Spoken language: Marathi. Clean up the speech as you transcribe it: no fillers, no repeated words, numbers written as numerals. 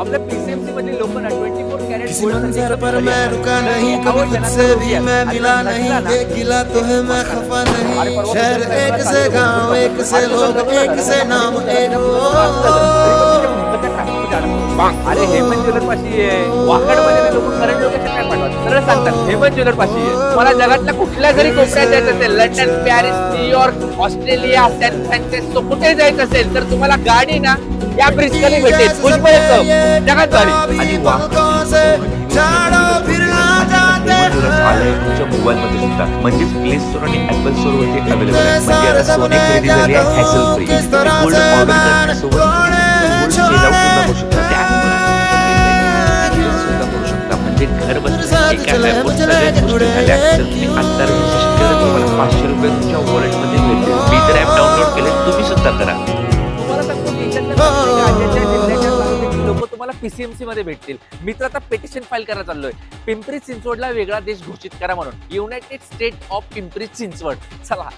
आपल्या पीसीएमसी मधली लोक ना 24 कॅरेट किसी मंजर पर मैं रुका नहीं, कभी तुझसे भी मैं मिला नहीं, एक गिला तो है मैं खफा नहीं। शहर एक से गांव, एक से लोग, एक से नाम, एक अरे हेमंत ज्वेलर पाशी आहे, वाकड मध्ये लोक करंट लोकेशन काय पाठवतात, सरळ सांगतात हेमंत ज्वेलर पाशी आहे। मला जगातल्या कुठल्या जरी कोपऱ्यात जायचं असेल, London, Paris, New York, Australia, San Francisco, कुठे जायचं असेल तर तुम्हाला गाडी ना या ब्रिज खाली भेटेल, भुजबळचं जगात गाडी आणि तुमच्या मोबाईल मध्ये सुद्धा म्हणजेच प्ले स्टोर आणि ऍपल स्टोर वरती अवेलेबल आहे। म्हणजे आता सोने खरेदी झाली आहे हॅसल फ्री। गोल्ड ऑर्डर करण्यासोबत गोल्ड सेल आउट सुद्धा करू शकता, त्या सुद्धा करू शकता। म्हणजे घर बसल्या एका ऍपवर सगळ्याच गोष्टी झाल्या। जर तुम्ही आता रजिस्ट्रेशन केलं तर तुम्हाला 500 रुपये तुमच्या वॉलेट मध्ये मिळतील। मी तर ऍप डाउनलोड केले, तुम्ही सुद्धा करा। तुम्हाला सांगतो देशातल्या जिल्ह्याच्या लोक तुम्हाला पीसीएमसी मध्ये भेटतील। मी तर आता पेटिशन फाईल करायला चाललोय, पिंपरी चिंचवडला वेगळा देश घोषित करा म्हणून, United state of Pimpri Chinchwad. चला